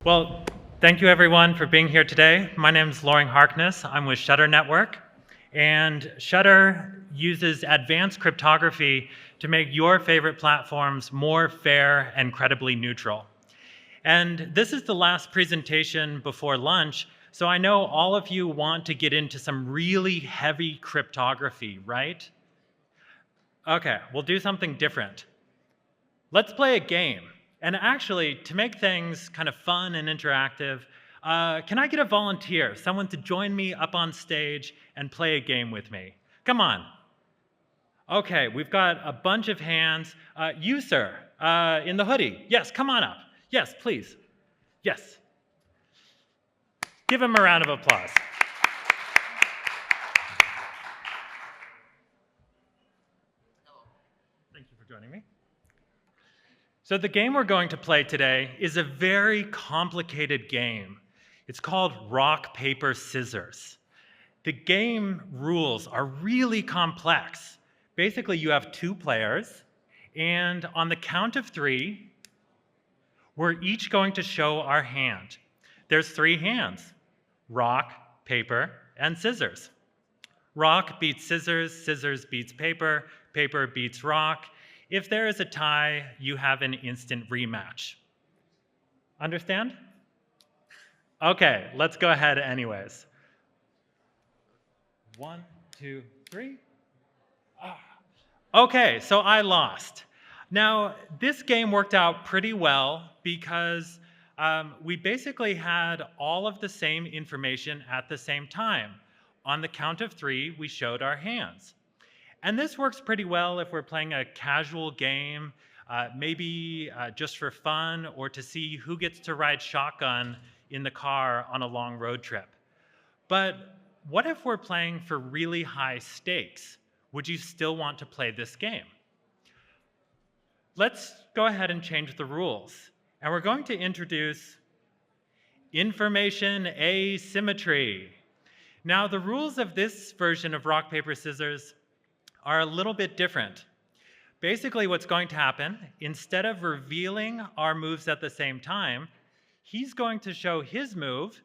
Well, thank you everyone for being here today. My name is Harkness. I'm with Shatter Network. And Shatter uses advanced cryptography to make your favorite platforms more fair and credibly neutral. And this is the last presentation before lunch, so I know all of you want to get into some really heavy cryptography, right? Okay, we'll do something different. Let's play a game. And actually, to make things kind of fun and interactive, can I get a volunteer, someone to join me up on stage and play a game with me? Come on. Okay, we've got a bunch of hands. You, sir, in the hoodie. Yes, come on up. Yes, please. Yes. Give him a round of applause. Thank you for joining me. So the game we're going to play today is a very complicated game. It's called rock, paper, scissors. The game rules are really complex. Basically, you have two players, and on the count of three, we're each going to show our hand. There's three hands: rock, paper, and scissors. Rock beats scissors, scissors beats paper, paper beats rock. If there is a tie, you have an instant rematch. Understand? Okay, let's go ahead anyways. 1, 2, 3. Okay, so I lost. Now, this game worked out pretty well because we basically had all of the same information at the same time. On the count of three, we showed our hands. And this works pretty well if we're playing a casual game, maybe just for fun or to see who gets to ride shotgun in the car on a long road trip. But what if we're playing for really high stakes? Would you still want to play this game? Let's go ahead and change the rules. And we're going to introduce information asymmetry. Now, the rules of this version of rock, paper, scissors are a little bit different. Basically, what's going to happen, instead of revealing our moves at the same time, he's going to show his move,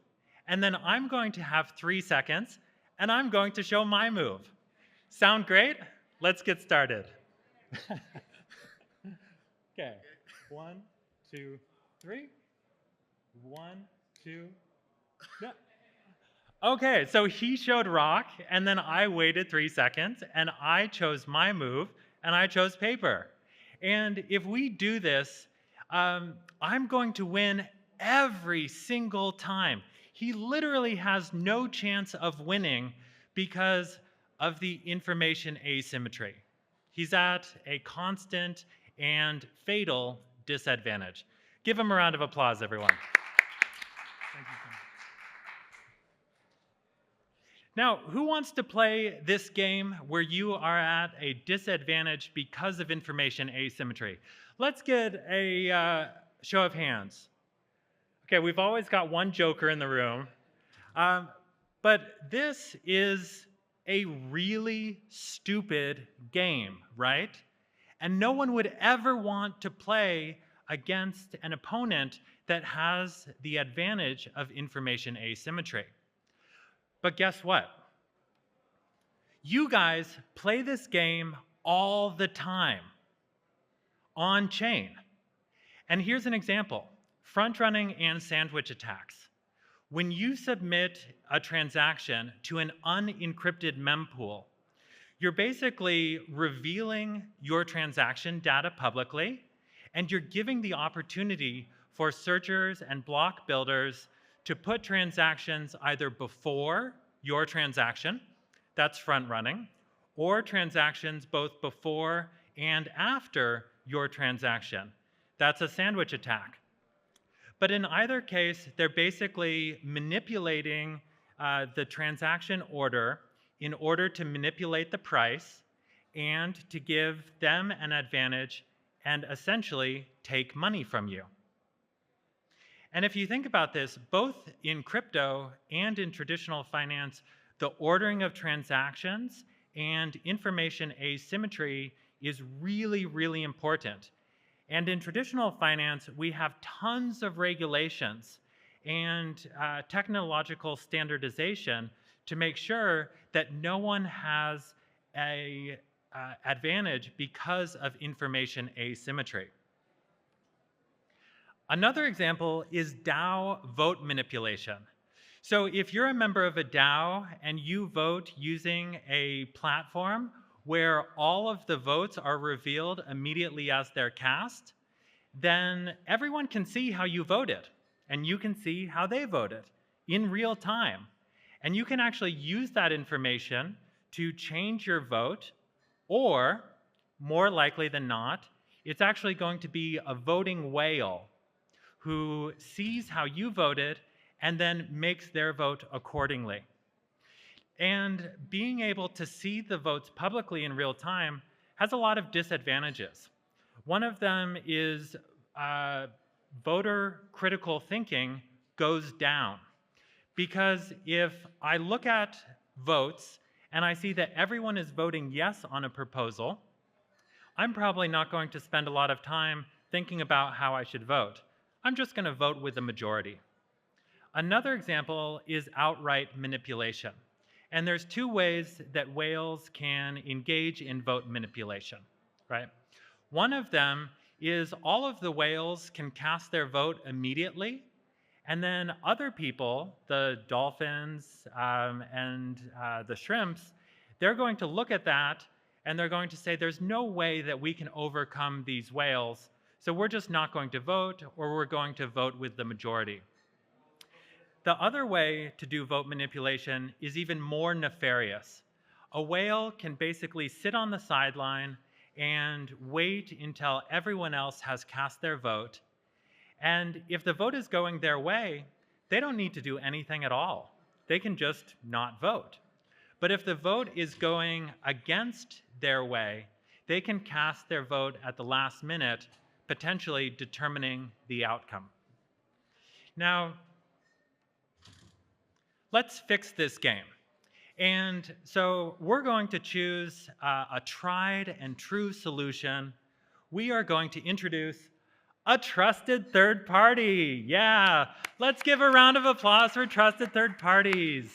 and then I'm going to have 3 seconds, and I'm going to show my move. Sound great? Let's get started. Okay, 1, 2, 3. 1, 2, no. Okay, so he showed rock, and then I waited 3 seconds, and I chose my move, and I chose paper. And if we do this, I'm going to win every single time. He literally has no chance of winning because of the information asymmetry. He's at a constant and fatal disadvantage. Give him a round of applause, everyone. Thank you so much. Now, who wants to play this game where you are at a disadvantage because of information asymmetry? Let's get a show of hands. Okay, we've always got one joker in the room. But this is a really stupid game, right? And no one would ever want to play against an opponent that has the advantage of information asymmetry. But guess what? You guys play this game all the time on chain. And here's an example: front-running and sandwich attacks. When you submit a transaction to an unencrypted mempool, you're basically revealing your transaction data publicly, and you're giving the opportunity for searchers and block builders to put transactions either before your transaction, that's front running, or transactions both before and after your transaction. That's a sandwich attack. But in either case, they're basically manipulating the transaction order in order to manipulate the price and to give them an advantage and essentially take money from you. And if you think about this, both in crypto and in traditional finance, the ordering of transactions and information asymmetry is really, really important. And in traditional finance, we have tons of regulations and technological standardization to make sure that no one has a advantage because of information asymmetry. Another example is DAO vote manipulation. So if you're a member of a DAO and you vote using a platform where all of the votes are revealed immediately as they're cast, then everyone can see how you voted, and you can see how they voted in real time. And you can actually use that information to change your vote, or more likely than not, it's actually going to be a voting whale who sees how you voted and then makes their vote accordingly. And being able to see the votes publicly in real time has a lot of disadvantages. One of them is voter critical thinking goes down. Because if I look at votes and I see that everyone is voting yes on a proposal, I'm probably not going to spend a lot of time thinking about how I should vote. I'm just going to vote with the majority. Another example is outright manipulation. And there's two ways that whales can engage in vote manipulation, right? One of them is all of the whales can cast their vote immediately, and then other people, the dolphins and the shrimps, they're going to look at that and they're going to say, there's no way that we can overcome these whales, so we're just not going to vote, or we're going to vote with the majority. The other way to do vote manipulation is even more nefarious. A whale can basically sit on the sideline and wait until everyone else has cast their vote. And if the vote is going their way, they don't need to do anything at all. They can just not vote. But if the vote is going against their way, they can cast their vote at the last minute, potentially determining the outcome. Now, let's fix this game. And so we're going to choose a tried and true solution. We are going to introduce a trusted third party. Yeah, let's give a round of applause for trusted third parties.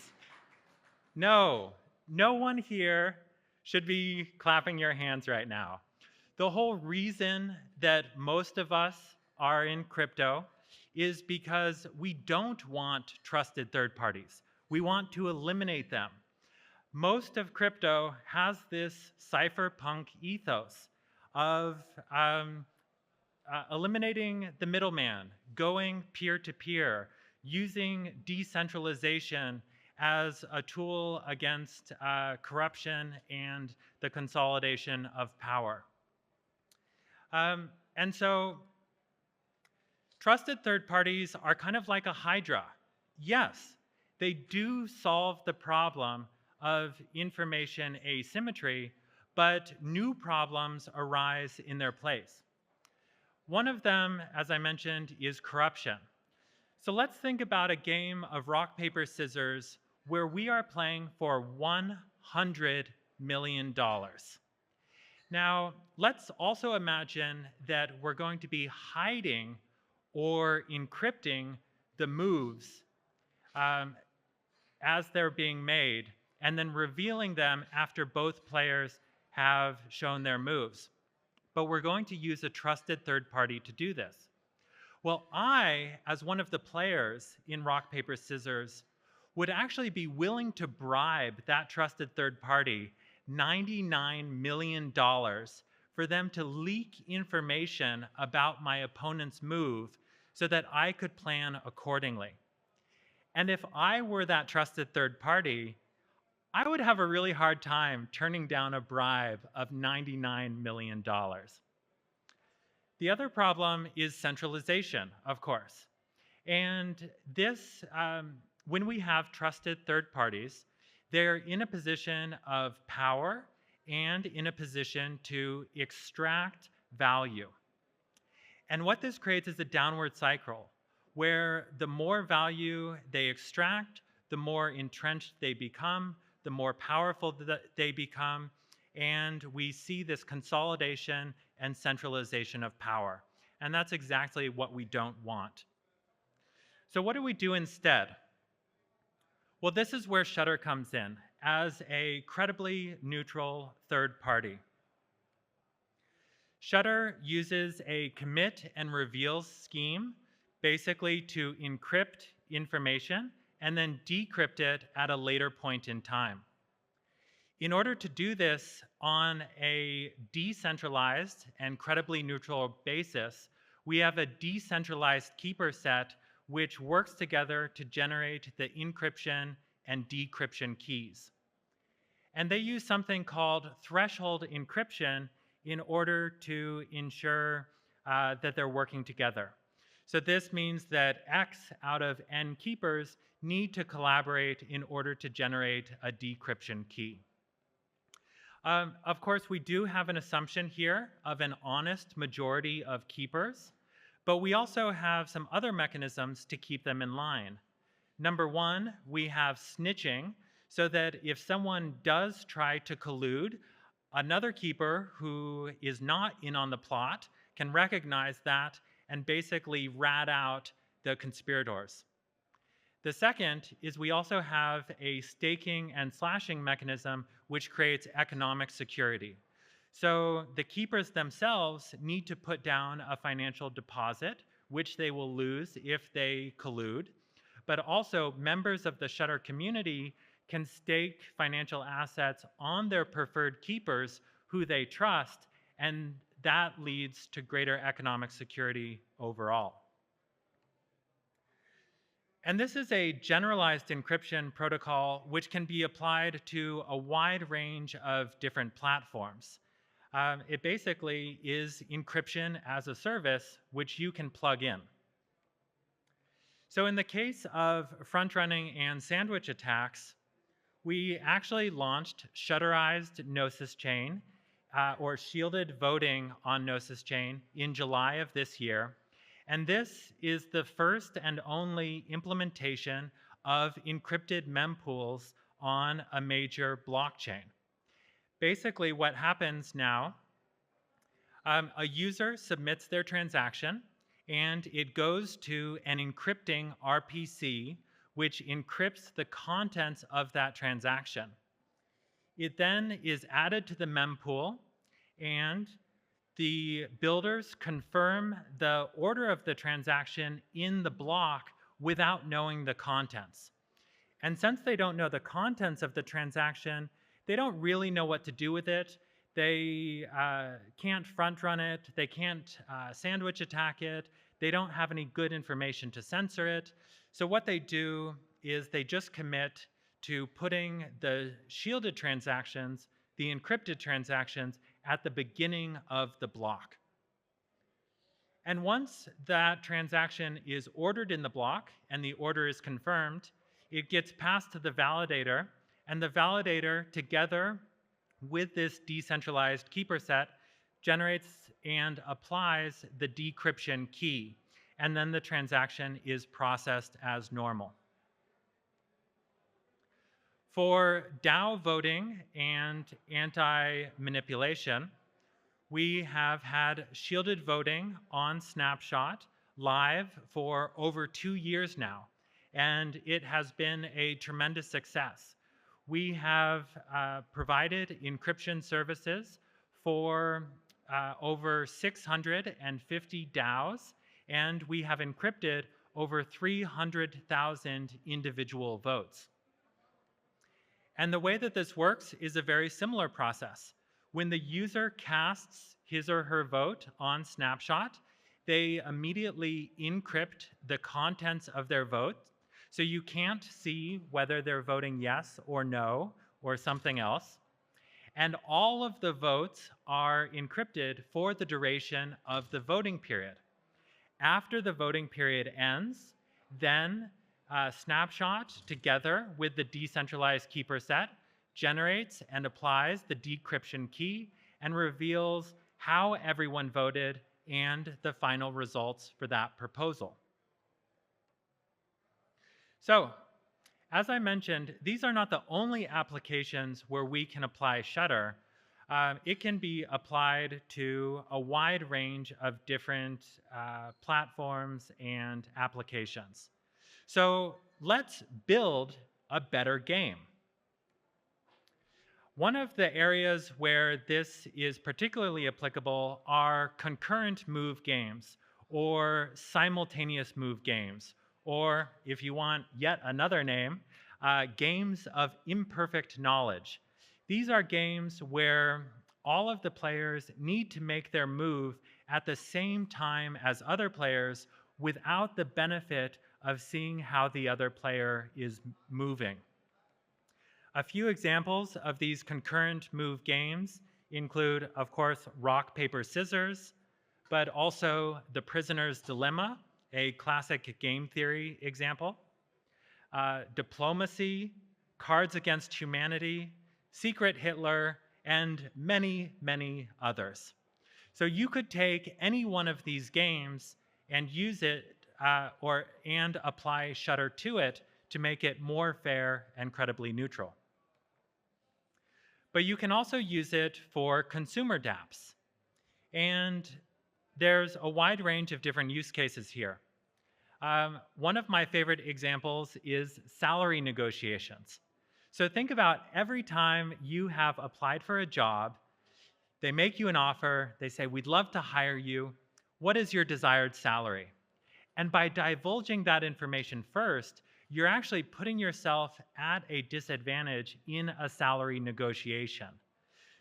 No one here should be clapping your hands right now. The whole reason that most of us are in crypto is because we don't want trusted third parties. We want to eliminate them. Most of crypto has this cypherpunk ethos of eliminating the middleman, going peer-to-peer, using decentralization as a tool against corruption and the consolidation of power. And so trusted third parties are kind of like a hydra. Yes, they do solve the problem of information asymmetry, but new problems arise in their place. One of them, as I mentioned, is corruption. So let's think about a game of rock, paper, scissors where we are playing for $100 million. Now, let's also imagine that we're going to be hiding or encrypting the moves as they're being made, and then revealing them after both players have shown their moves. But we're going to use a trusted third party to do this. Well, I, as one of the players in rock, paper, scissors, would actually be willing to bribe that trusted third party $99 million for them to leak information about my opponent's move so that I could plan accordingly. And if I were that trusted third party, I would have a really hard time turning down a bribe of $99 million. The other problem is centralization, of course. And this, when we have trusted third parties, they're in a position of power and in a position to extract value. And what this creates is a downward cycle, where the more value they extract, the more entrenched they become, the more powerful they become, and we see this consolidation and centralization of power. And that's exactly what we don't want. So what do we do instead? Well, this is where Shatter comes in as a credibly neutral third party. Shatter uses a commit and reveal scheme basically to encrypt information and then decrypt it at a later point in time. In order to do this on a decentralized and credibly neutral basis, we have a decentralized keeper set which works together to generate the encryption and decryption keys. And they use something called threshold encryption in order to ensure that they're working together. So this means that X out of N keepers need to collaborate in order to generate a decryption key. Of course, we do have an assumption here of an honest majority of keepers, but we also have some other mechanisms to keep them in line. Number one, we have snitching, so that if someone does try to collude, another keeper who is not in on the plot can recognize that and basically rat out the conspirators. The second is we also have a staking and slashing mechanism which creates economic security. So the keepers themselves need to put down a financial deposit, which they will lose if they collude, but also members of the Shatter community can stake financial assets on their preferred keepers who they trust, and that leads to greater economic security overall. And this is a generalized encryption protocol which can be applied to a wide range of different platforms. It basically is encryption as a service which you can plug in. So in the case of front-running and sandwich attacks, we actually launched shutterized Gnosis Chain, or shielded voting on Gnosis Chain in July of this year. And this is the first and only implementation of encrypted mempools on a major blockchain. Basically, what happens now, a user submits their transaction, and it goes to an encrypting RPC, which encrypts the contents of that transaction. It then is added to the mempool, and the builders confirm the order of the transaction in the block without knowing the contents. And since they don't know the contents of the transaction, they don't really know what to do with it. They can't front run it. They can't sandwich attack it. They don't have any good information to censor it. So what they do is they just commit to putting the shielded transactions, the encrypted transactions, at the beginning of the block. And once that transaction is ordered in the block and the order is confirmed, it gets passed to the validator, and the validator, together with this decentralized keeper set, generates and applies the decryption key, and then the transaction is processed as normal. For DAO voting and anti-manipulation, we have had shielded voting on Snapshot live for over 2 years now, and it has been a tremendous success. We have provided encryption services for over 650 DAOs, and we have encrypted over 300,000 individual votes. And the way that this works is a very similar process. When the user casts his or her vote on Snapshot, they immediately encrypt the contents of their vote, so you can't see whether they're voting yes or no or something else. And all of the votes are encrypted for the duration of the voting period. After the voting period ends, then Snapshot, together with the decentralized keeper set, generates and applies the decryption key and reveals how everyone voted and the final results for that proposal. So, as I mentioned, these are not the only applications where we can apply Shatter. It can be applied to a wide range of different platforms and applications. So let's build a better game. One of the areas where this is particularly applicable are concurrent move games or simultaneous move games, or if you want yet another name, games of imperfect knowledge. These are games where all of the players need to make their move at the same time as other players without the benefit of seeing how the other player is moving. A few examples of these concurrent move games include, of course, rock, paper, scissors, but also The Prisoner's Dilemma, a classic game theory example, Diplomacy, Cards Against Humanity, Secret Hitler, and many, many others. So you could take any one of these games and use it and apply Shutter to it to make it more fair and credibly neutral. But you can also use it for consumer dApps. And there's a wide range of different use cases here. One of my favorite examples is salary negotiations. So think about every time you have applied for a job, they make you an offer, they say, we'd love to hire you, what is your desired salary? And by divulging that information first, you're actually putting yourself at a disadvantage in a salary negotiation.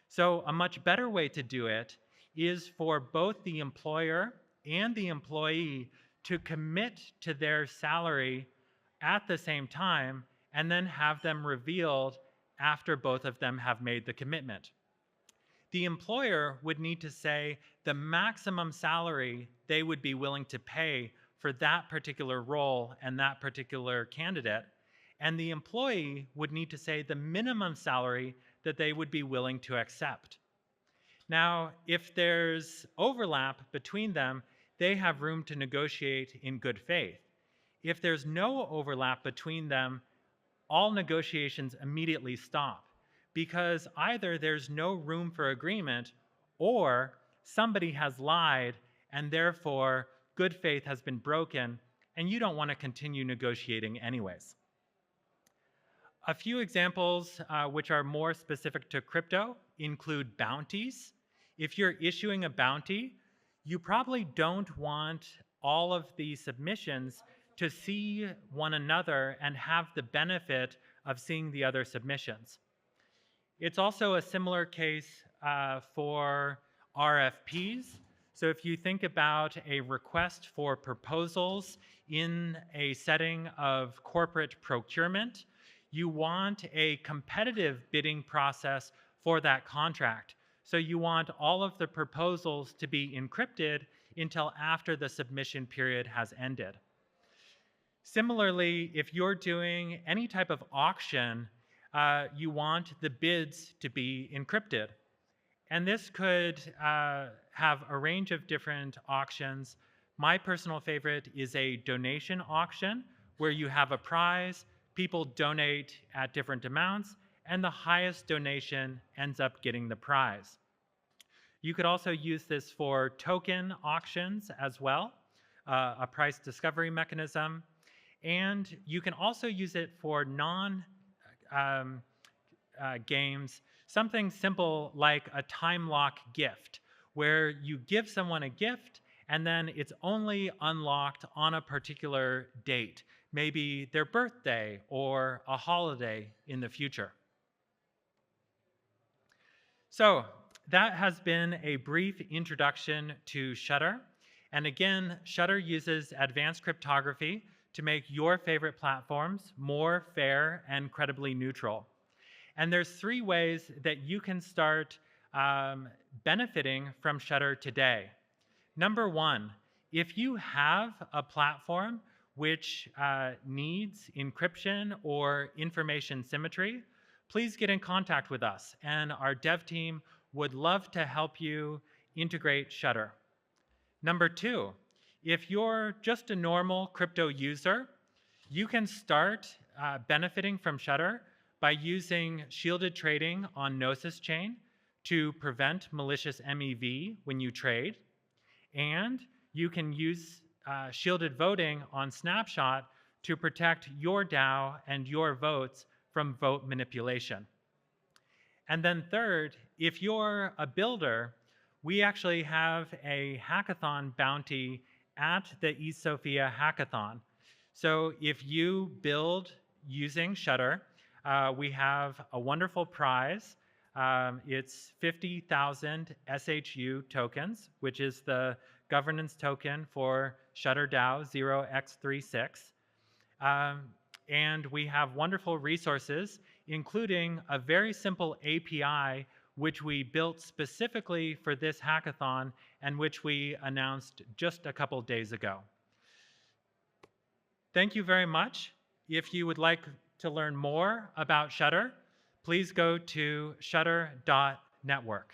So a much better way to do it is for both the employer and the employee to commit to their salary at the same time and then have them revealed after both of them have made the commitment. The employer would need to say the maximum salary they would be willing to pay for that particular role and that particular candidate, and the employee would need to say the minimum salary that they would be willing to accept. Now, if there's overlap between them, they have room to negotiate in good faith. If there's no overlap between them, all negotiations immediately stop, because either there's no room for agreement or somebody has lied and therefore good faith has been broken and you don't want to continue negotiating anyways. A few examples which are more specific to crypto include bounties. If you're issuing a bounty, you probably don't want all of the submissions to see one another and have the benefit of seeing the other submissions. It's also a similar case for RFPs. So if you think about a request for proposals in a setting of corporate procurement, you want a competitive bidding process for that contract. So you want all of the proposals to be encrypted until after the submission period has ended. Similarly, if you're doing any type of auction, you want the bids to be encrypted. And this could have a range of different auctions. My personal favorite is a donation auction where you have a prize, people donate at different amounts, and the highest donation ends up getting the prize. You could also use this for token auctions as well, a price discovery mechanism. And you can also use it for games, something simple like a time lock gift, where you give someone a gift and then it's only unlocked on a particular date, maybe their birthday or a holiday in the future. So that has been a brief introduction to Shutter. And again, Shutter uses advanced cryptography to make your favorite platforms more fair and credibly neutral. And there's 3 ways that you can start benefiting from Shutter today. Number 1, if you have a platform which needs encryption or information symmetry, please get in contact with us, and our dev team would love to help you integrate Shutter. Number 2, if you're just a normal crypto user, you can start benefiting from Shutter by using shielded trading on Gnosis chain to prevent malicious MEV when you trade. And you can use shielded voting on Snapshot to protect your DAO and your votes from vote manipulation. And then third, if you're a builder, we actually have a hackathon bounty at the ETHSofia Hackathon. So if you build using Shutter, we have a wonderful prize. It's 50,000 SHU tokens, which is the governance token for Shutter DAO 0x36. And we have wonderful resources, including a very simple API which we built specifically for this hackathon and which we announced just a couple days ago. Thank you very much. If you would like to learn more about Shutter, please go to shutter.network.